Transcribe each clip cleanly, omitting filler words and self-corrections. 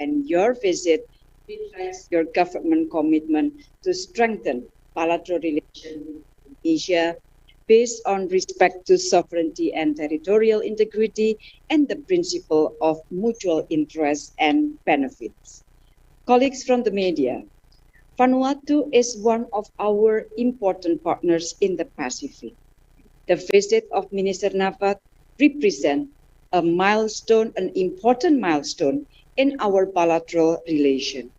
and your visit reflects your government commitment to strengthen bilateral relations with Indonesia based on respect to sovereignty and territorial integrity and the principle of mutual interest and benefits. Colleagues from the media, Vanuatu is one of our important partners in the Pacific. The visit of Minister Nafat represents a milestone, an important milestone in our bilateral relation.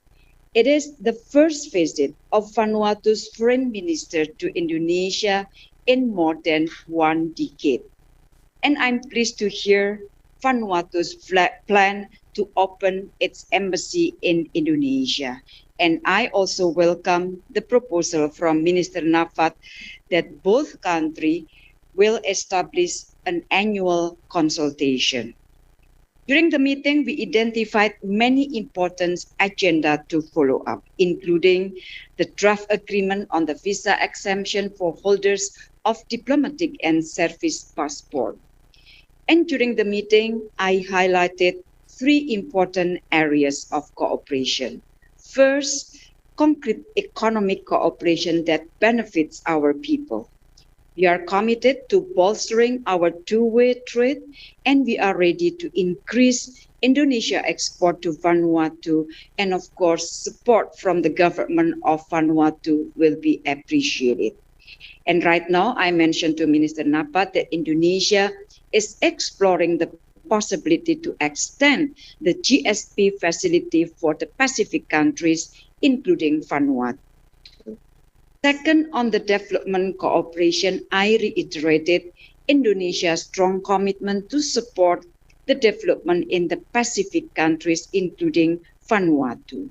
It is the first visit of Vanuatu's foreign minister to Indonesia in more than 1 decade. And I'm pleased to hear Vanuatu's plan to open its embassy in Indonesia. And I also welcome the proposal from Minister Nafat that both countries will establish an annual consultation. During the meeting, we identified many important agendas to follow up, including the draft agreement on the visa exemption for holders of diplomatic and service passport. And during the meeting, I highlighted 3 important areas of cooperation. First, concrete economic cooperation that benefits our people. We are committed to bolstering our two-way trade, and we are ready to increase Indonesia export to Vanuatu, and of course, support from the government of Vanuatu will be appreciated. And right now, I mentioned to Minister Nafat that Indonesia is exploring the possibility to extend the GSP facility for the Pacific countries, including Vanuatu. Second, on the development cooperation, I reiterated Indonesia's strong commitment to support the development in the Pacific countries, including Vanuatu.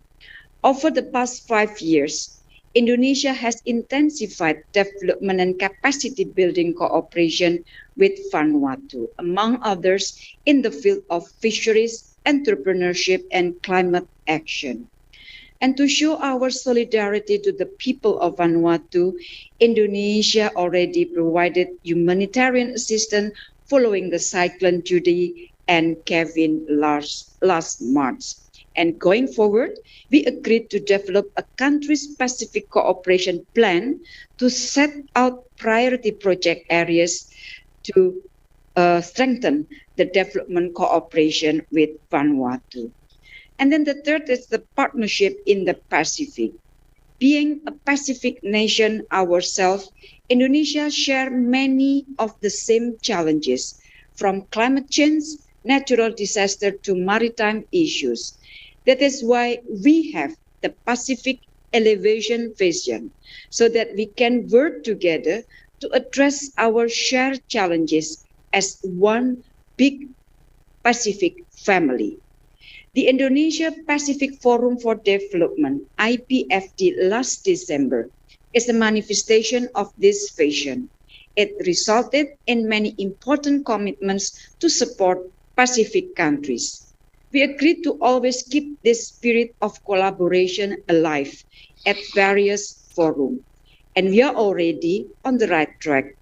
Over the past 5 years, Indonesia has intensified development and capacity building cooperation with Vanuatu, among others in the field of fisheries, entrepreneurship, and climate action. And to show our solidarity to the people of Vanuatu, Indonesia already provided humanitarian assistance following the Cyclone Judy and Kevin last March. And going forward, we agreed to develop a country-specific cooperation plan to set out priority project areas to strengthen the development cooperation with Vanuatu. And then the third is the partnership in the Pacific. Being a Pacific nation ourselves, Indonesia shares many of the same challenges, from climate change, natural disaster to maritime issues. That is why we have the Pacific Elevation Vision, so that we can work together to address our shared challenges as one big Pacific family. The Indonesia Pacific Forum for Development, IPFD, last December is a manifestation of this vision. It resulted in many important commitments to support Pacific countries. We agreed to always keep this spirit of collaboration alive at various forums, and we are already on the right track.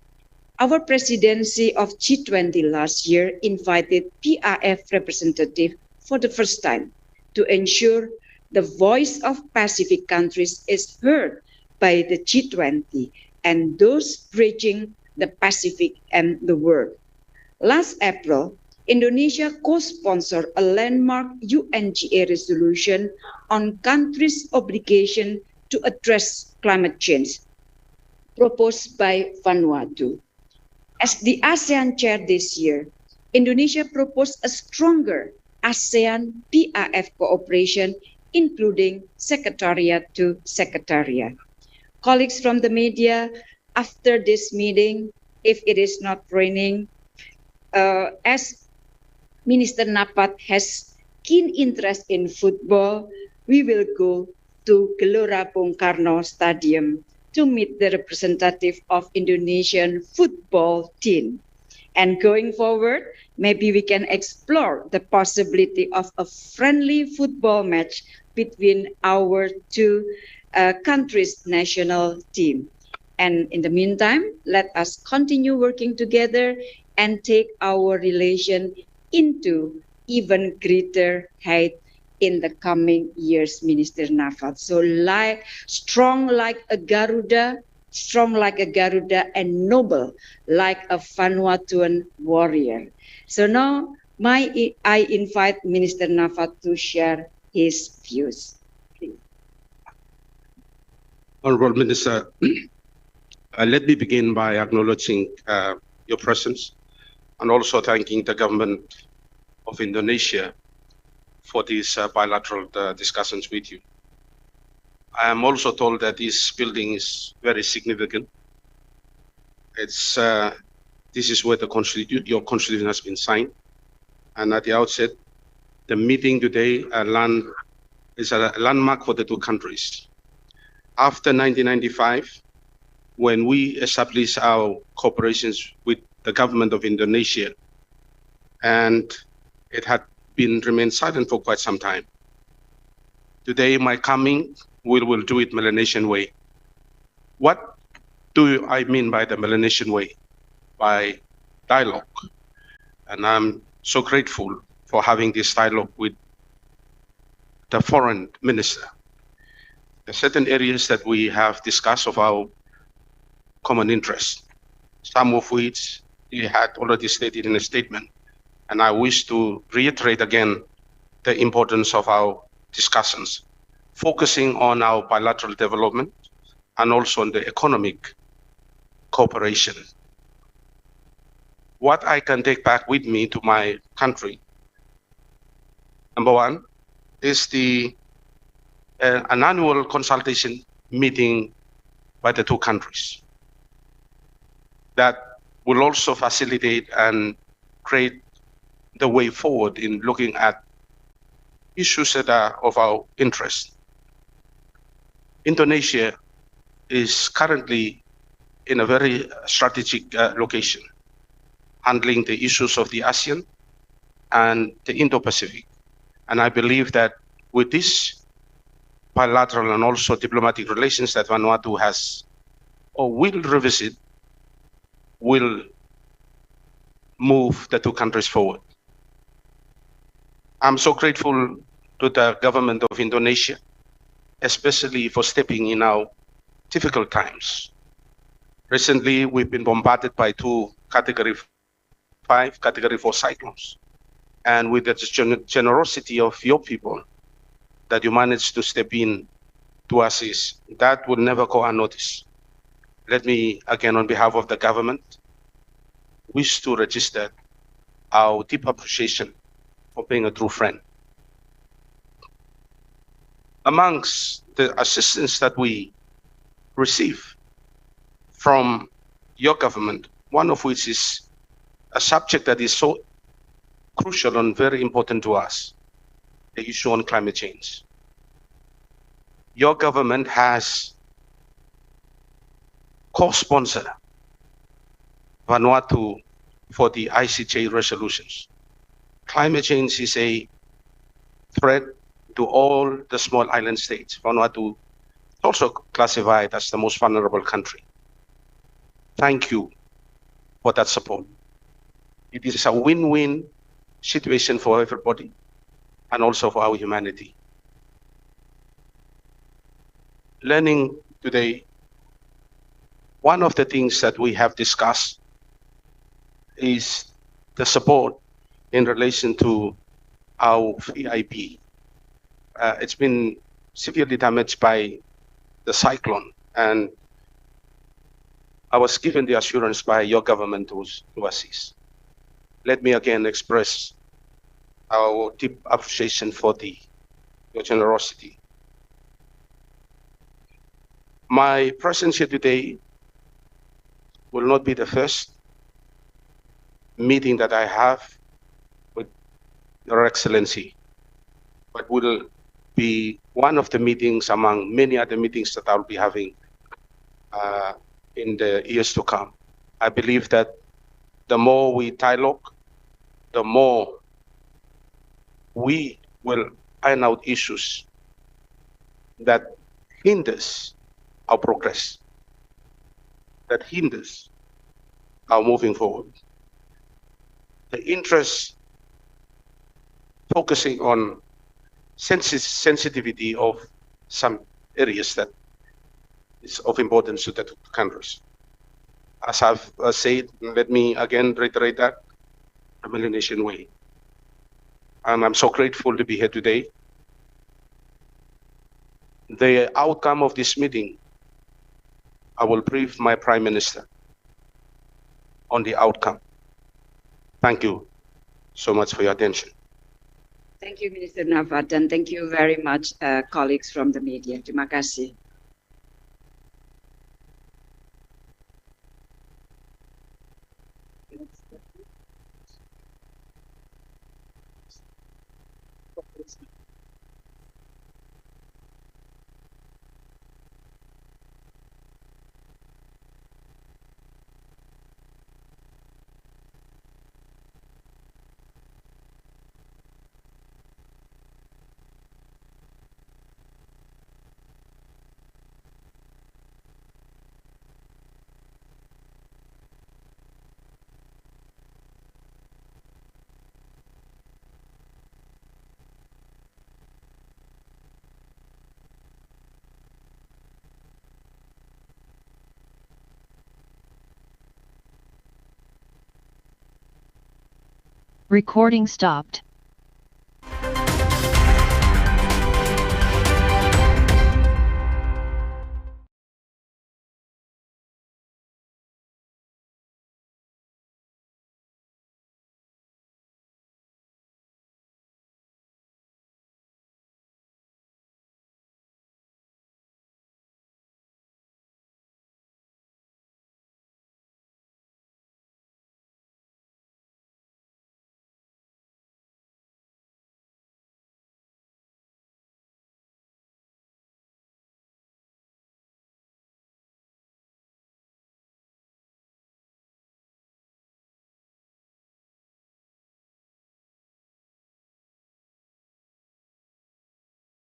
Our presidency of G20 last year invited PRF representatives for the first time to ensure the voice of Pacific countries is heard by the G20 and those bridging the Pacific and the world. Last April, Indonesia co-sponsored a landmark UNGA resolution on countries' obligation to address climate change, proposed by Vanuatu. As the ASEAN chair this year, Indonesia proposed a stronger ASEAN PRF cooperation, including secretariat to secretariat. Colleagues from the media, after this meeting, if it is not raining, as Minister Nafat has keen interest in football, we will go to Gelora Bung Karno Stadium to meet the representative of Indonesian football team. And going forward, maybe we can explore the possibility of a friendly football match between our two countries' national team. And in the meantime, let us continue working together and take our relation into even greater height in the coming years, Minister Nafat. So like strong like a Garuda, and noble like a Vanuatuan warrior. So now I invite Minister Nafat to share his views. Please. Honorable Minister, let me begin by acknowledging your presence and also thanking the government of Indonesia for these bilateral discussions with you. I am also told that this building is very significant. It's this is where your constitution has been signed, and at the outset, the meeting today is a landmark for the two countries. After 1995, when we established our cooperations with the government of Indonesia, and it had remained silent for quite some time. Today, my coming, we will do it Melanesian way. What do I mean by the Melanesian way? By dialogue. And I'm so grateful for having this dialogue with the foreign minister. There are certain areas that we have discussed of our common interest, some of which he had already stated in a statement. And I wish to reiterate again the importance of our discussions, focusing on our bilateral development and also on the economic cooperation. What I can take back with me to my country, number one, is an annual consultation meeting by the two countries that will also facilitate and create the way forward in looking at issues that are of our interest. Indonesia is currently in a very strategic location, handling the issues of the ASEAN and the Indo-Pacific. And I believe that with this bilateral and also diplomatic relations that Vanuatu has or will revisit, will move the two countries forward. I'm so grateful to the government of Indonesia, especially for stepping in our difficult times. Recently, we've been bombarded by two Category 5, Category 4 cyclones. And with the generosity of your people that you managed to step in to assist, that will never go unnoticed. Let me, again, on behalf of the government, wish to register our deep appreciation for being a true friend. Amongst the assistance that we receive from your government, one of which is a subject that is so crucial and very important to us, the issue on climate change. Your government has co-sponsored Vanuatu for the ICJ resolutions. Climate change is a threat to all the small island states. Vanuatu is also classified as the most vulnerable country. Thank you for that support. It is a win-win situation for everybody and also for our humanity. Learning today, one of the things that we have discussed is the support in relation to our VIP. It's been severely damaged by the cyclone, and I was given the assurance by your government to assist. Let me again express our deep appreciation for your generosity. My presence here today will not be the first meeting that I have with Your Excellency, but will be one of the meetings among many other meetings that I'll be having in the years to come. I believe that the more we dialogue, the more we will iron out issues that hinders our progress, that hinders our moving forward. The interest focusing on sensitivity of some areas that is of importance to the two countries. As I've said, let me again reiterate that, the Melanesian way. And I'm so grateful to be here today. The outcome of this meeting, I will brief my Prime Minister on the outcome. Thank you so much for your attention. Thank you, Minister Navad, and thank you very much, colleagues from the media. Terima kasih. Recording stopped.